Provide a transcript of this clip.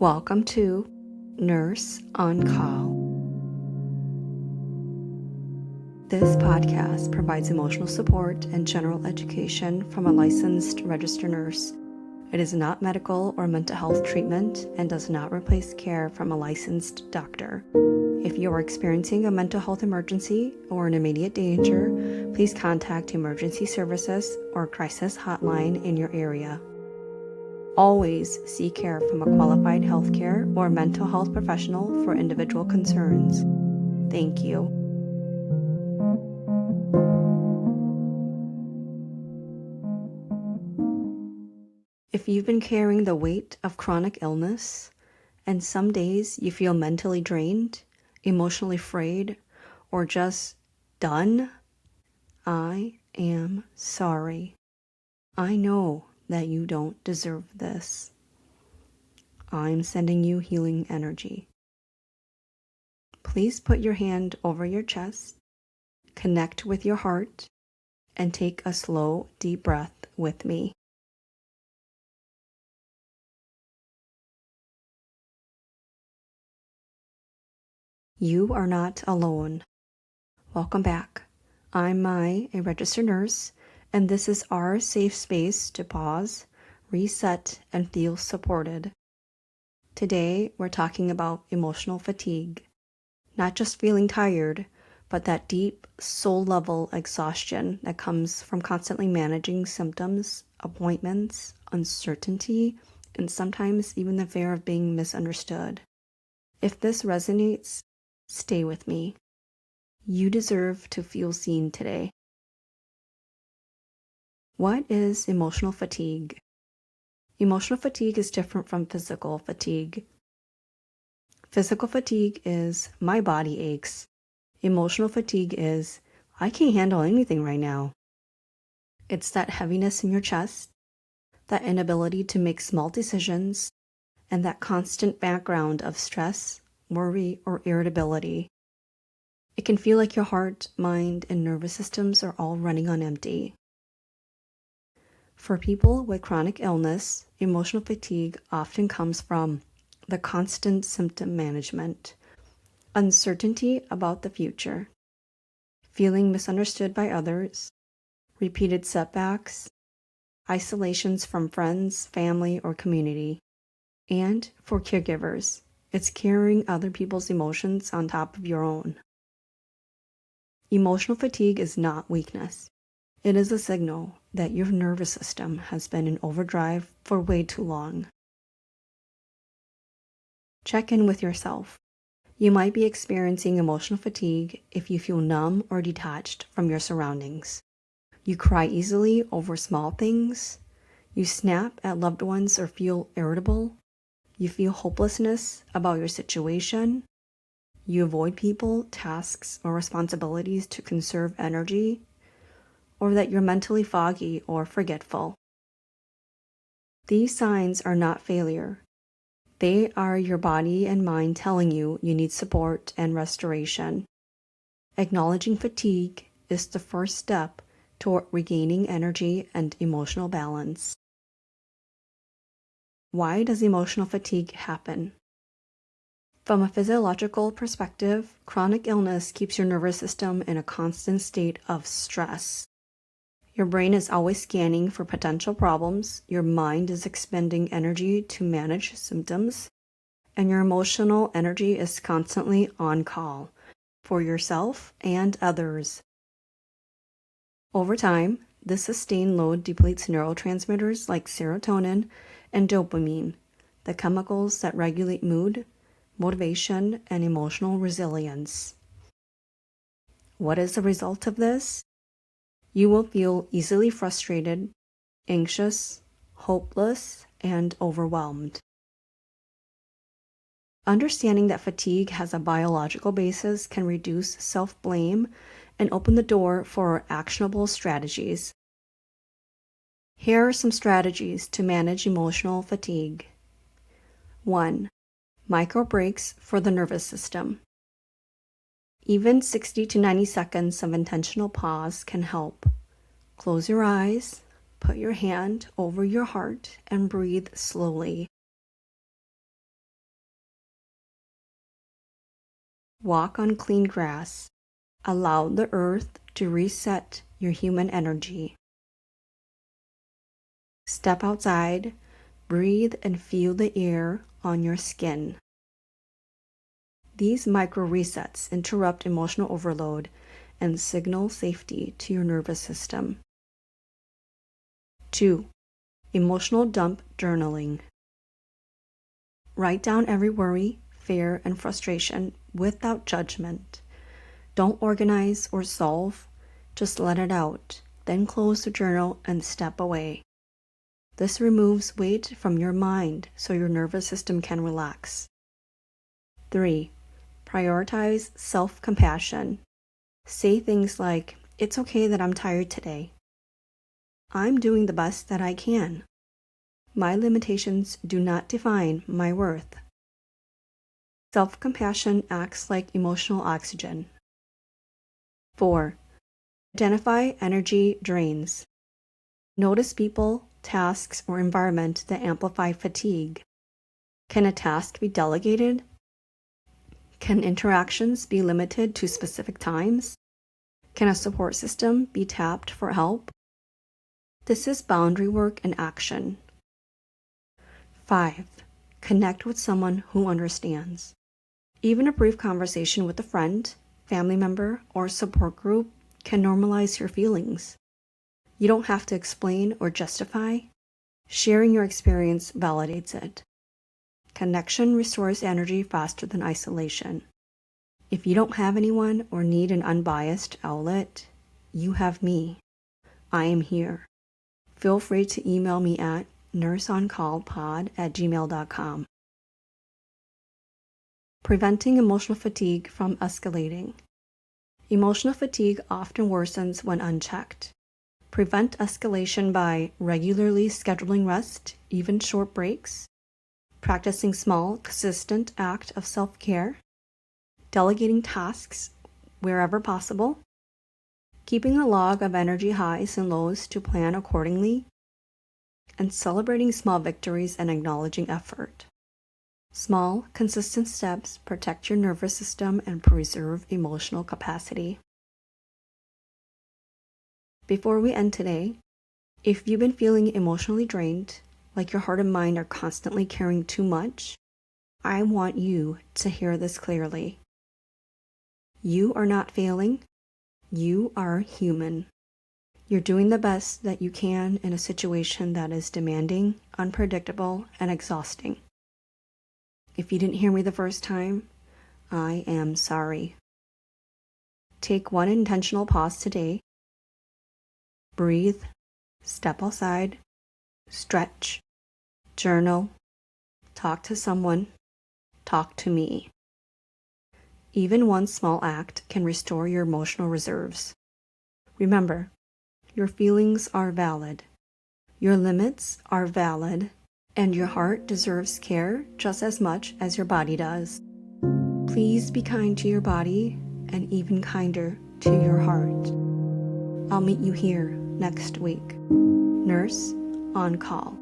Welcome to Nurse on Call. This podcast provides emotional support and general education from a licensed registered nurse. It is not medical or mental health treatment and does not replace care from a licensed doctor. If you are experiencing a mental health emergency or an immediate danger, please contact emergency services or crisis hotline in your area. Always seek care from a qualified healthcare or mental health professional for individual concerns. Thank you. If you've been carrying the weight of chronic illness, and some days you feel mentally drained, emotionally frayed, or just done, I am sorry. I know that you don't deserve this. I'm sending you healing energy. Please put your hand over your chest, connect with your heart, and take a slow, deep breath with me. You are not alone. Welcome back. I'm Mai, a registered nurse, and this is our safe space to pause, reset, and feel supported. Today, we're talking about emotional fatigue. Not just feeling tired, but that deep, soul-level exhaustion that comes from constantly managing symptoms, appointments, uncertainty, and sometimes even the fear of being misunderstood. If this resonates, stay with me. You deserve to feel seen today. What is emotional fatigue? Emotional fatigue is different from physical fatigue. Physical fatigue is my body aches. Emotional fatigue is I can't handle anything right now. It's that heaviness in your chest, that inability to make small decisions, and that constant background of stress, worry, or irritability. It can feel like your heart, mind, and nervous systems are all running on empty. For people with chronic illness, emotional fatigue often comes from the constant symptom management, uncertainty about the future, feeling misunderstood by others, repeated setbacks, isolations from friends, family, or community. And for caregivers, it's carrying other people's emotions on top of your own. Emotional fatigue is not weakness. It is a signal that your nervous system has been in overdrive for way too long. Check in with yourself. You might be experiencing emotional fatigue if you feel numb or detached from your surroundings. You cry easily over small things. You snap at loved ones or feel irritable. You feel hopelessness about your situation. You avoid people, tasks, or responsibilities to conserve energy, or that you're mentally foggy or forgetful. These signs are not failure. They are your body and mind telling you need support and restoration. Acknowledging fatigue is the first step toward regaining energy and emotional balance. Why does emotional fatigue happen? From a physiological perspective, chronic illness keeps your nervous system in a constant state of stress. Your brain is always scanning for potential problems, your mind is expending energy to manage symptoms, and your emotional energy is constantly on call for yourself and others. Over time, this sustained load depletes neurotransmitters like serotonin and dopamine, the chemicals that regulate mood, motivation, and emotional resilience. What is the result of this? You will feel easily frustrated, anxious, hopeless, and overwhelmed. Understanding that fatigue has a biological basis can reduce self-blame and open the door for actionable strategies. Here are some strategies to manage emotional fatigue. 1. Micro breaks for the nervous system. Even 60 to 90 seconds of intentional pause can help. Close your eyes, put your hand over your heart, and breathe slowly. Walk on clean grass. Allow the earth to reset your human energy. Step outside, breathe and feel the air on your skin. These micro resets interrupt emotional overload and signal safety to your nervous system. 2. Emotional dump journaling. Write down every worry, fear, and frustration without judgment. Don't organize or solve, just let it out, then close the journal and step away. This removes weight from your mind so your nervous system can relax. 3. Prioritize self-compassion. Say things like, "It's okay that I'm tired today. I'm doing the best that I can. My limitations do not define my worth." Self-compassion acts like emotional oxygen. 4. Identify energy drains. Notice people, tasks, or environment that amplify fatigue. Can a task be delegated? Can interactions be limited to specific times? Can a support system be tapped for help? This is boundary work in action. 5. Connect with someone who understands. Even a brief conversation with a friend, family member, or support group can normalize your feelings. You don't have to explain or justify. Sharing your experience validates it. Connection restores energy faster than isolation. If you don't have anyone or need an unbiased outlet, you have me. I am here. Feel free to email me at nurseoncallpod@gmail.com. Preventing emotional fatigue from escalating. Emotional fatigue often worsens when unchecked. Prevent escalation by regularly scheduling rest, even short breaks, practicing small, consistent act of self-care, delegating tasks wherever possible, keeping a log of energy highs and lows to plan accordingly, and celebrating small victories and acknowledging effort. Small, consistent steps protect your nervous system and preserve emotional capacity. Before we end today, if you've been feeling emotionally drained, like your heart and mind are constantly carrying too much, I want you to hear this clearly. You are not failing. You are human. You're doing the best that you can in a situation that is demanding, unpredictable, and exhausting. If you didn't hear me the first time, I am sorry. Take one intentional pause today. Breathe, step outside, stretch, journal, talk to someone, talk to me. Even one small act can restore your emotional reserves. Remember, your feelings are valid, your limits are valid, and your heart deserves care just as much as your body does. Please be kind to your body and even kinder to your heart. I'll meet you here next week. Nurse on Call.